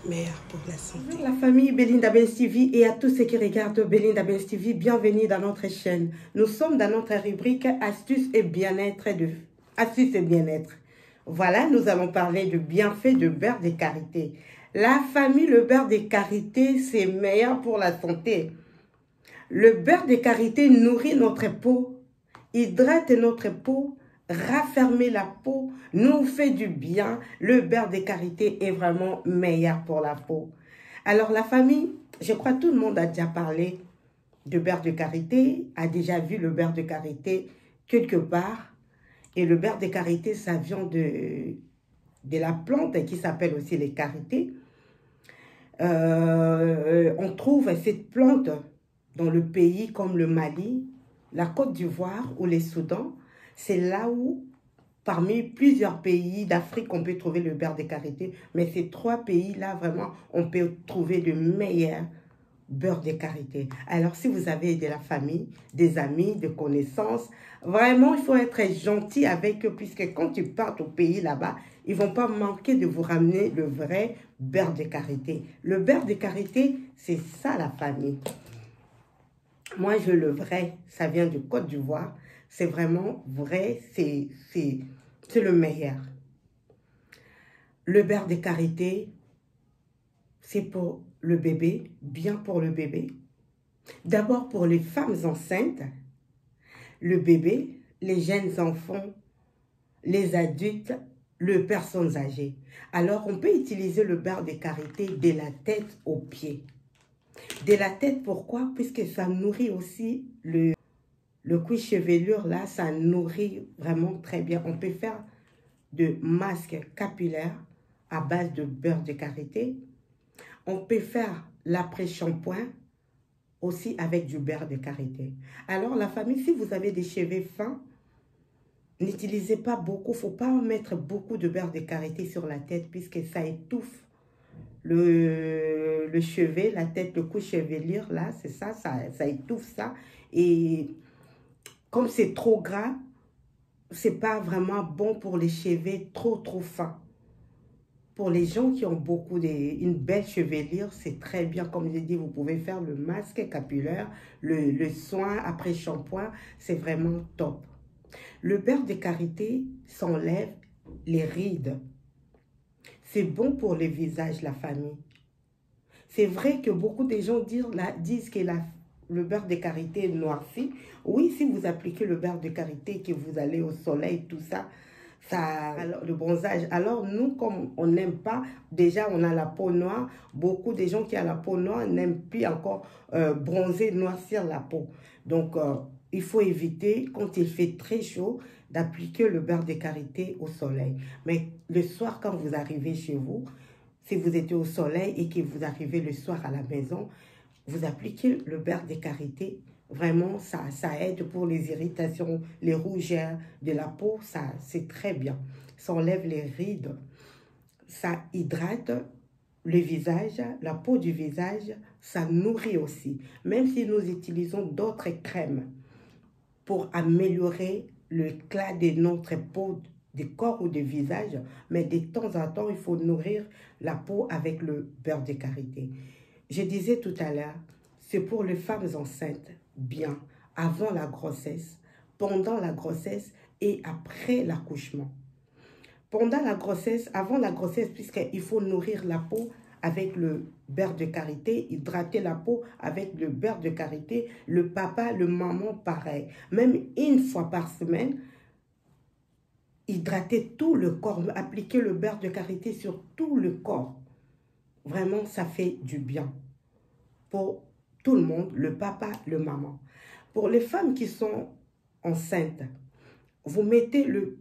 meilleur pour la santé. Bonjour la famille Belinda Benz TV et à tous ceux qui regardent Belinda Benz TV, bienvenue dans notre chaîne. Nous sommes dans notre rubrique astuces et bien-être Voilà, nous allons parler du bienfait du beurre de karité. La famille, le beurre de karité, c'est meilleur pour la santé. Le beurre de karité nourrit notre peau, hydrate notre peau, raffermit la peau, nous fait du bien. Le beurre de karité est vraiment meilleur pour la peau. Alors la famille, je crois que tout le monde a déjà parlé de beurre de karité, a déjà vu le beurre de karité quelque part. Et le beurre de karité, ça vient de la plante qui s'appelle aussi les karités. On trouve cette plante dans le pays comme le Mali, la Côte d'Ivoire ou les Soudans. C'est là où, parmi plusieurs pays d'Afrique, on peut trouver le beurre de karité. Mais ces trois pays-là, vraiment, on peut trouver le meilleur beurre de karité. Alors, si vous avez de la famille, des amis, des connaissances, vraiment, il faut être gentil avec eux, puisque quand tu pars au pays là-bas, ils ne vont pas manquer de vous ramener le vrai beurre de karité. Le beurre de karité, c'est ça la famille. Moi, le vrai, ça vient du Côte d'Ivoire. C'est vraiment vrai, c'est le meilleur. Le beurre de karité, c'est pour le bébé, bien pour le bébé. D'abord pour les femmes enceintes, le bébé, les jeunes enfants, les adultes, les personnes âgées. Alors, on peut utiliser le beurre de karité de la tête aux pieds. De la tête, pourquoi? Puisque ça nourrit aussi le cuir chevelure, là, ça nourrit vraiment très bien. On peut faire de masques capillaires à base de beurre de karité. On peut faire l'après-shampoing aussi avec du beurre de karité. Alors, la famille, si vous avez des cheveux fins, n'utilisez pas beaucoup. Il ne faut pas mettre beaucoup de beurre de karité sur la tête puisque ça étouffe le cheveu, la tête, le cou chevelure, là, c'est ça, ça étouffe ça. Et comme c'est trop gras, c'est pas vraiment bon pour les cheveux trop fins. Pour les gens qui ont une belle chevelure, c'est très bien. Comme je dis, vous pouvez faire le masque capillaire, le soin après shampoing, c'est vraiment top. Le beurre de karité s'enlève les rides. C'est bon pour le visage, la famille. C'est vrai que beaucoup de gens disent que le beurre de karité noircit. Oui, si vous appliquez le beurre de karité, que vous allez au soleil, tout ça, alors, le bronzage. Alors, nous, comme on n'aime pas, déjà, on a la peau noire. Beaucoup de gens qui ont la peau noire n'aiment plus encore bronzer, noircir la peau. Donc, il faut éviter, quand il fait très chaud, d'appliquer le beurre de karité au soleil. Mais le soir, quand vous arrivez chez vous, si vous êtes au soleil et que vous arrivez le soir à la maison, vous appliquez le beurre de karité. Vraiment, ça aide pour les irritations, les rougeurs de la peau, c'est très bien. Ça enlève les rides, ça hydrate le visage, la peau du visage, ça nourrit aussi. Même si nous utilisons d'autres crèmes pour améliorer l'éclat de notre peau, du corps ou du visage, mais de temps en temps, il faut nourrir la peau avec le beurre de karité. Je disais tout à l'heure, c'est pour les femmes enceintes, bien, avant la grossesse, pendant la grossesse et après l'accouchement. Pendant la grossesse, avant la grossesse, puisqu'il faut nourrir la peau avec le beurre de karité, hydrater la peau avec le beurre de karité, le papa, le maman, pareil. Même une fois par semaine, hydrater tout le corps, appliquer le beurre de karité sur tout le corps. Vraiment, ça fait du bien pour tout le monde, le papa, le maman. Pour les femmes qui sont enceintes, vous mettez le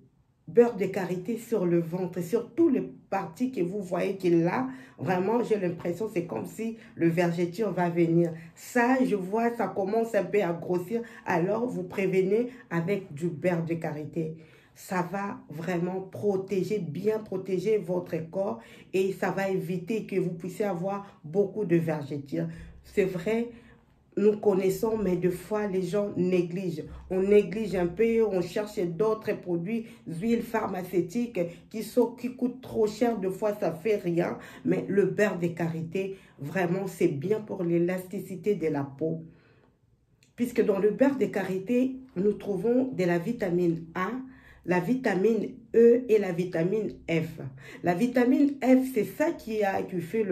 beurre de karité sur le ventre, sur toutes les parties que vous voyez qu'il a. Vraiment, j'ai l'impression, c'est comme si le vergeture va venir. Ça, je vois, ça commence un peu à grossir. Alors, vous prévenez avec du beurre de karité. Ça va vraiment protéger, bien protéger votre corps et ça va éviter que vous puissiez avoir beaucoup de vergetures. C'est vrai, nous connaissons, mais des fois, les gens négligent. On néglige un peu, on cherche d'autres produits, huiles pharmaceutiques qui coûtent trop cher. Des fois, ça fait rien. Mais le beurre de karité, vraiment, c'est bien pour l'élasticité de la peau. Puisque dans le beurre de karité, nous trouvons de la vitamine A, la vitamine E et la vitamine F. La vitamine F, c'est ça qui fait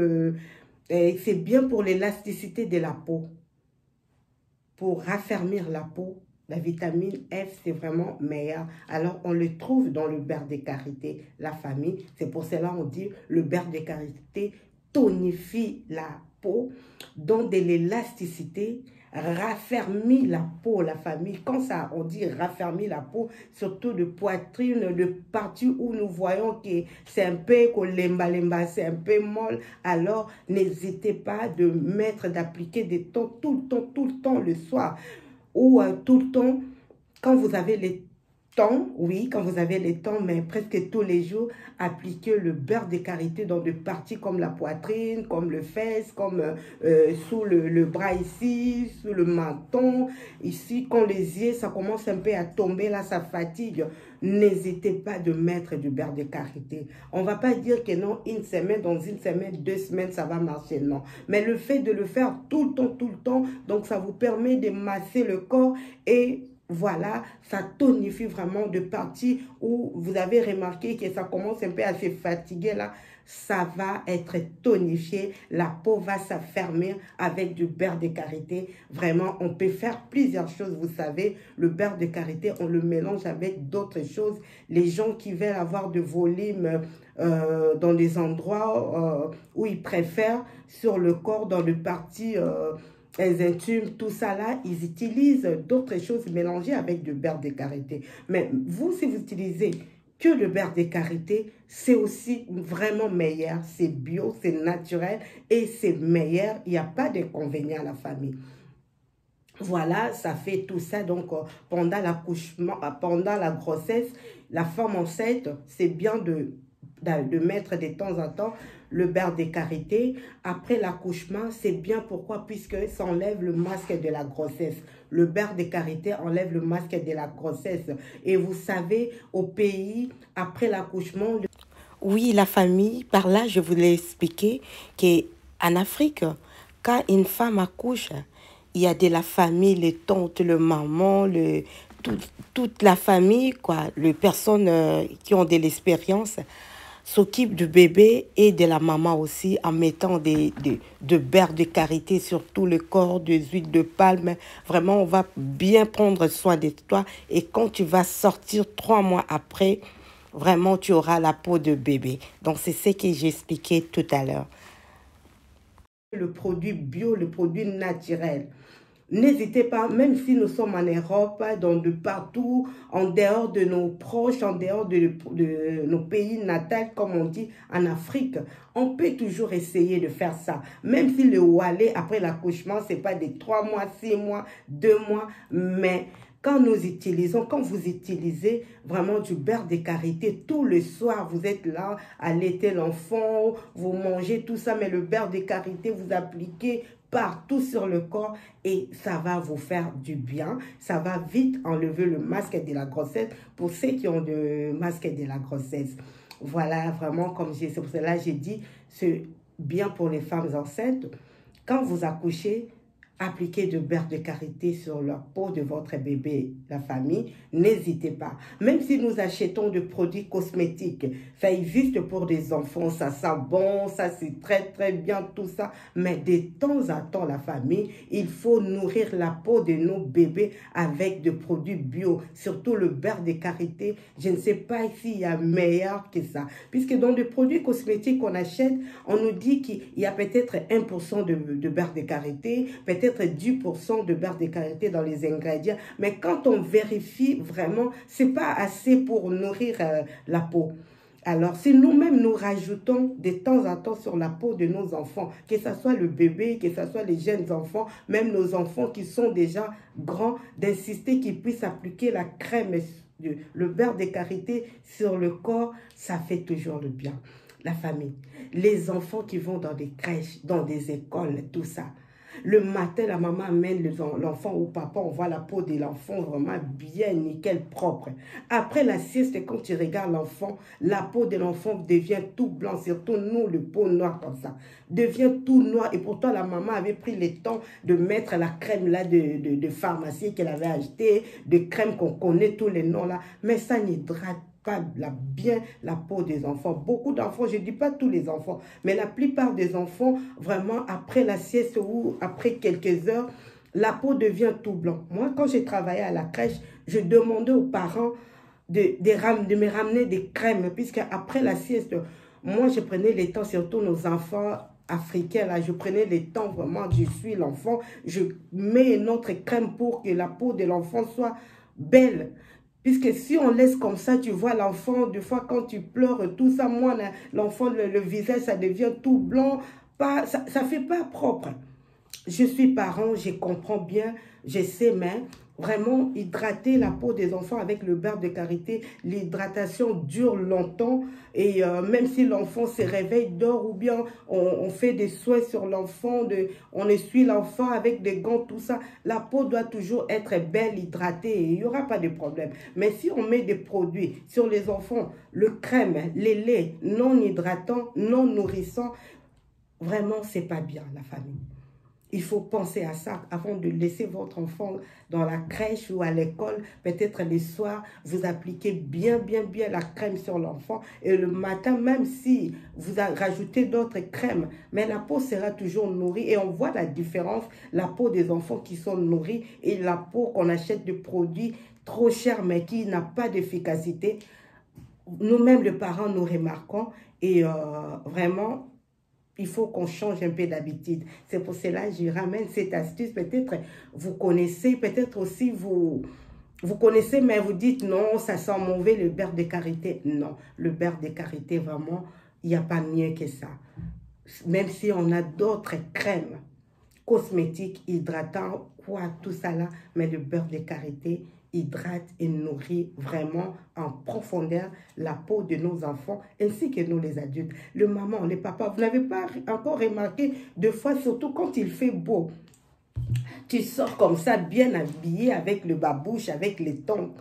c'est bien pour l'élasticité de la peau. Pour raffermir la peau, la vitamine F, c'est vraiment meilleur. Alors, on le trouve dans le beurre de karité, la famille. C'est pour cela qu'on dit le beurre de karité tonifie la peau, donne de l'élasticité, raffermit la peau, la famille. Quand ça, on dit raffermit la peau, surtout de poitrine, de parties où nous voyons que c'est un peu lemba, c'est un peu molle, alors n'hésitez pas de mettre, d'appliquer des temps, tout le temps, le soir, ou tout le temps, quand vous avez les temps, oui, quand vous avez les temps, mais presque tous les jours, appliquez le beurre de karité dans des parties comme la poitrine, comme le fesse, comme sous le bras ici, sous le menton, ici, quand les yeux, ça commence un peu à tomber, là, ça fatigue. N'hésitez pas de mettre du beurre de karité. On ne va pas dire que non, une semaine, dans une semaine, 2 semaines, ça va marcher, non. Mais le fait de le faire tout le temps, donc ça vous permet de masser le corps et voilà, ça tonifie vraiment de parties où vous avez remarqué que ça commence un peu à se fatiguer là. Ça va être tonifié, la peau va s'affermir avec du beurre de karité. Vraiment, on peut faire plusieurs choses. Vous savez, le beurre de karité, on le mélange avec d'autres choses. Les gens qui veulent avoir de volume dans des endroits où ils préfèrent sur le corps, dans le parti les intimes, tout ça là, ils utilisent d'autres choses mélangées avec du beurre de karité. Mais vous, si vous utilisez que le beurre de karité, c'est aussi vraiment meilleur. C'est bio, c'est naturel et c'est meilleur. Il n'y a pas d'inconvénient à la famille. Voilà, ça fait tout ça. Donc, pendant l'accouchement, pendant la grossesse, la femme enceinte, c'est bien de mettre de temps en temps le beurre de karité. Après l'accouchement, c'est bien. Pourquoi? Puisque ça enlève le masque de la grossesse. Le beurre de karité enlève le masque de la grossesse. Et vous savez, au pays, après l'accouchement... Oui, la famille, par là, je voulais expliquer qu'en Afrique, quand une femme accouche, il y a de la famille, les tantes, le maman, toute la famille, quoi, les personnes qui ont de l'expérience s'occupent du bébé et de la maman aussi en mettant de beurre de karité sur tout le corps, des huiles de palme. Vraiment, on va bien prendre soin de toi. Et quand tu vas sortir 3 mois après, vraiment, tu auras la peau de bébé. Donc, c'est ce que j'expliquais tout à l'heure. Le produit bio, le produit naturel. N'hésitez pas, même si nous sommes en Europe, de partout, en dehors de nos proches, en dehors de nos pays natals, comme on dit en Afrique, on peut toujours essayer de faire ça. Même si le Wallet, après l'accouchement, ce n'est pas des 3 mois, 6 mois, 2 mois, mais... Quand vous utilisez vraiment du beurre de karité, tout le soir, vous êtes là, allaitez l'enfant, vous mangez tout ça, mais le beurre de karité, vous appliquez partout sur le corps et ça va vous faire du bien. Ça va vite enlever le masque de la grossesse pour ceux qui ont le masque de la grossesse. Voilà, vraiment, c'est pour cela que j'ai dit, c'est bien pour les femmes enceintes. Quand vous accouchez, appliquez du beurre de karité sur la peau de votre bébé, la famille, n'hésitez pas. Même si nous achetons des produits cosmétiques, ça existe pour des enfants, ça sent bon, ça c'est très bien, tout ça. Mais de temps en temps, la famille, il faut nourrir la peau de nos bébés avec des produits bio, surtout le beurre de karité. Je ne sais pas s'il y a meilleur que ça. Puisque dans les produits cosmétiques qu'on achète, on nous dit qu'il y a peut-être 1% de beurre de karité, peut-être 10% de beurre de karité dans les ingrédients. Mais quand on vérifie vraiment, ce n'est pas assez pour nourrir la peau. Alors, si nous-mêmes nous rajoutons de temps en temps sur la peau de nos enfants, que ce soit le bébé, que ce soit les jeunes enfants, même nos enfants qui sont déjà grands, d'insister qu'ils puissent appliquer la crème, le beurre de karité sur le corps, ça fait toujours le bien. La famille, les enfants qui vont dans des crèches, dans des écoles, tout ça. Le matin, la maman amène l'enfant au papa, on voit la peau de l'enfant vraiment bien, nickel, propre. Après la sieste, quand tu regardes l'enfant, la peau de l'enfant devient tout blanc, surtout nous, le peau noire comme ça, devient tout noir. Et pourtant, la maman avait pris le temps de mettre la crème là de pharmacie qu'elle avait achetée, de crème qu'on connaît tous les noms là, mais ça n'hydrate pas bien la peau des enfants. Beaucoup d'enfants, je ne dis pas tous les enfants, mais la plupart des enfants, vraiment, après la sieste ou après quelques heures, la peau devient tout blanc. Moi, quand j'ai travaillé à la crèche, je demandais aux parents de me ramener des crèmes, puisque après la sieste, moi, je prenais le temps, surtout nos enfants africains, là, je prenais le temps vraiment, je suis l'enfant, je mets une autre crème pour que la peau de l'enfant soit belle. Puisque si on laisse comme ça, tu vois l'enfant, des fois quand tu pleures, tout ça, moi, l'enfant, le visage, ça devient tout blanc, pas, ça ne fait pas propre. Je suis parent, je comprends bien, je sais, mais vraiment hydrater la peau des enfants avec le beurre de karité, l'hydratation dure longtemps et même si l'enfant se réveille, dort ou bien on fait des soins sur l'enfant, on essuie l'enfant avec des gants, tout ça, la peau doit toujours être belle, hydratée et il n'y aura pas de problème. Mais si on met des produits sur les enfants, le crème, les laits non hydratants, non nourrissants, vraiment c'est pas bien la famille. Il faut penser à ça avant de laisser votre enfant dans la crèche ou à l'école. Peut-être les soirs, vous appliquez bien la crème sur l'enfant. Et le matin, même si vous rajoutez d'autres crèmes, mais la peau sera toujours nourrie. Et on voit la différence, la peau des enfants qui sont nourris et la peau qu'on achète de produits trop chers mais qui n'a pas d'efficacité. Nous-mêmes, les parents, nous remarquons et vraiment, il faut qu'on change un peu d'habitude. C'est pour cela que je ramène cette astuce. Peut-être vous connaissez, peut-être aussi vous connaissez, mais vous dites non, ça sent mauvais le beurre de karité. Non, le beurre de karité, vraiment, il n'y a pas mieux que ça. Même si on a d'autres crèmes cosmétiques, hydratants, quoi, tout ça là, mais le beurre de karité hydrate et nourrit vraiment en profondeur la peau de nos enfants ainsi que nous les adultes. Le maman, les papas, vous n'avez pas encore remarqué, deux fois, surtout quand il fait beau, tu sors comme ça bien habillé avec le babouche, avec les tongs.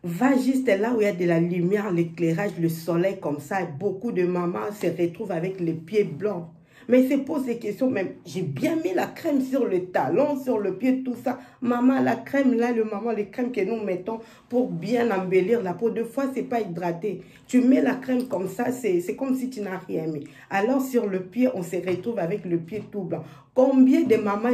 Va juste là où il y a de la lumière, l'éclairage, le soleil comme ça. Beaucoup de mamans se retrouvent avec les pieds blancs. Mais ils se posent des questions, même, j'ai bien mis la crème sur le talon, sur le pied, tout ça. Maman, la crème là, les crèmes que nous mettons pour bien embellir la peau, deux fois, c'est pas hydraté. Tu mets la crème comme ça, c'est comme si tu n'as rien mis. Alors, sur le pied, on se retrouve avec le pied tout blanc. Combien de mamans,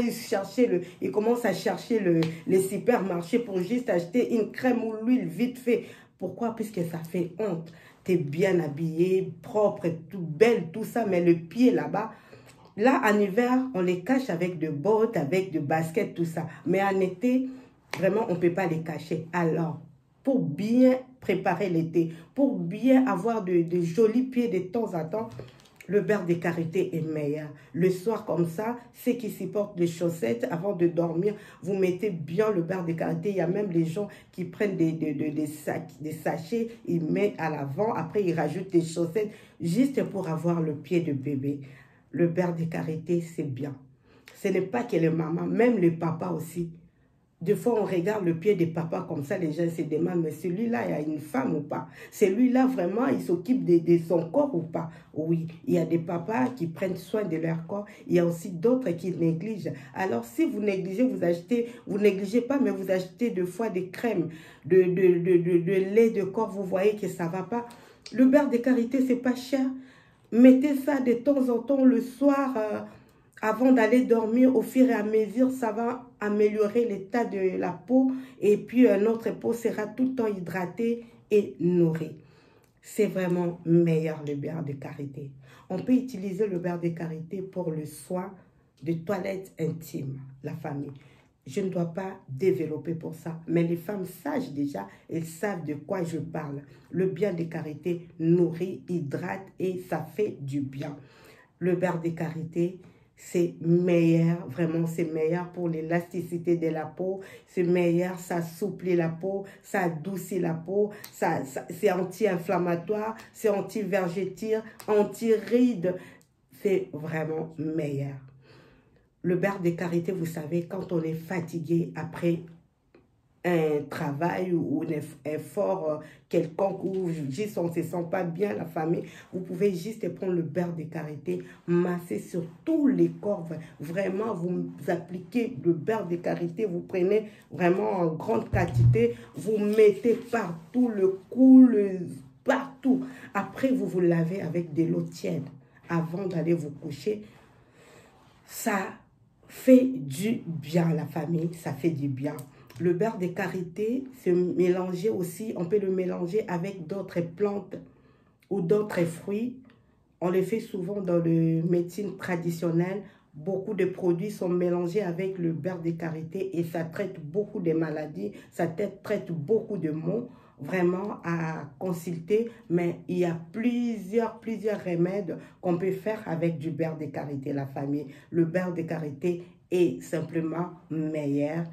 ils commencent à chercher les supermarchés pour juste acheter une crème ou l'huile vite fait. Pourquoi? Puisque ça fait honte. Tu es bien habillée, propre, tout belle, tout ça, mais le pied là-bas, là, en hiver, on les cache avec des bottes, avec des baskets, tout ça. Mais en été, vraiment, on ne peut pas les cacher. Alors, pour bien préparer l'été, pour bien avoir de jolis pieds de temps en temps, le beurre de karité est meilleur. Le soir comme ça, ceux qui supportent les chaussettes, avant de dormir, vous mettez bien le beurre de karité. Il y a même les gens qui prennent des sachets, ils mettent à l'avant, après ils rajoutent des chaussettes, juste pour avoir le pied de bébé. Le beurre de karité, c'est bien. Ce n'est pas que les mamans, même les papas aussi. Des fois, on regarde le pied des papas comme ça, les gens se demandent, mais celui-là, il y a une femme ou pas? Celui-là, vraiment, il s'occupe de son corps ou pas? Oui, il y a des papas qui prennent soin de leur corps. Il y a aussi d'autres qui négligent. Alors, si vous négligez, vous négligez pas, mais vous achetez deux fois des crèmes, de lait de corps, vous voyez que ça ne va pas. Le beurre de karité, c'est pas cher. Mettez ça de temps en temps le soir, avant d'aller dormir, au fur et à mesure, ça va améliorer l'état de la peau et puis notre peau sera tout le temps hydratée et nourrie. C'est vraiment meilleur le beurre de karité. On peut utiliser le beurre de karité pour le soin de toilette intime, la famille. Je ne dois pas développer pour ça, mais les femmes sages déjà, elles savent de quoi je parle. Le beurre de karité nourrit, hydrate et ça fait du bien. Le beurre de karité, c'est meilleur, vraiment c'est meilleur pour l'élasticité de la peau, c'est meilleur, ça assouplit la peau, ça adoucit la peau, c'est anti-inflammatoire, c'est anti-vergeture, anti-rides, c'est vraiment meilleur. le beurre de karité, vous savez, quand on est fatigué après un travail ou un effort quelconque ou juste on ne se sent pas bien, la famille, vous pouvez juste prendre le beurre de karité, masser sur tous les corps. Vraiment, vous appliquez le beurre de karité, vous prenez vraiment en grande quantité, vous mettez partout le cou, partout. Après, vous vous lavez avec de l'eau tiède avant d'aller vous coucher. Ça fait du bien, la famille, ça fait du bien. Le beurre de karité, c'est mélangé aussi, on peut le mélanger avec d'autres plantes ou d'autres fruits. On le fait souvent dans la médecine traditionnelle. Beaucoup de produits sont mélangés avec le beurre de karité et ça traite beaucoup de maladies, ça traite beaucoup de maux. Vraiment à consulter, mais il y a plusieurs remèdes qu'on peut faire avec du beurre de karité, la famille. Le beurre de karité est simplement meilleur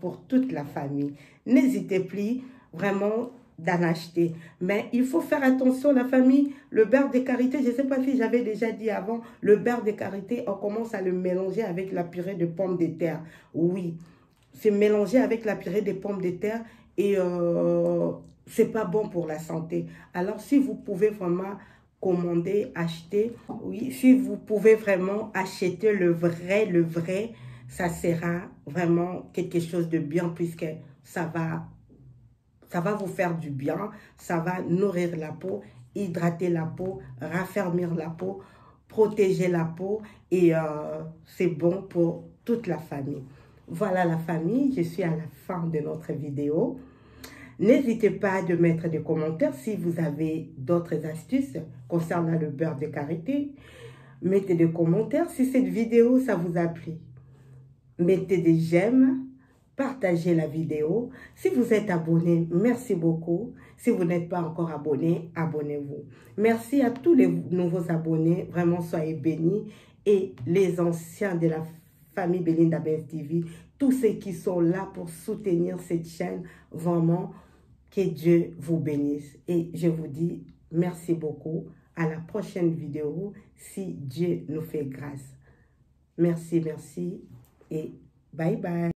pour toute la famille. N'hésitez plus vraiment d'en acheter. Mais il faut faire attention, la famille. Le beurre de karité, je ne sais pas si j'avais déjà dit avant, le beurre de karité, on commence à le mélanger avec la purée de pommes de terre. Oui, c'est mélangé avec la purée de pommes de terre et c'est pas bon pour la santé. Alors, si vous pouvez vraiment commander, acheter, oui, si vous pouvez vraiment acheter le vrai, ça sera vraiment quelque chose de bien puisque ça va vous faire du bien, ça va nourrir la peau, hydrater la peau, raffermir la peau, protéger la peau et c'est bon pour toute la famille. Voilà la famille, je suis à la fin de notre vidéo. N'hésitez pas de mettre des commentaires si vous avez d'autres astuces concernant le beurre de karité. Mettez des commentaires si cette vidéo ça vous a plu. Mettez des j'aime, partagez la vidéo. Si vous êtes abonné, merci beaucoup. Si vous n'êtes pas encore abonné, abonnez-vous. Merci à tous les nouveaux abonnés. Vraiment, soyez bénis. Et les anciens de la famille Belinda Benz TV, tous ceux qui sont là pour soutenir cette chaîne, vraiment, que Dieu vous bénisse. Et je vous dis merci beaucoup. À la prochaine vidéo, si Dieu nous fait grâce. Merci et bye bye.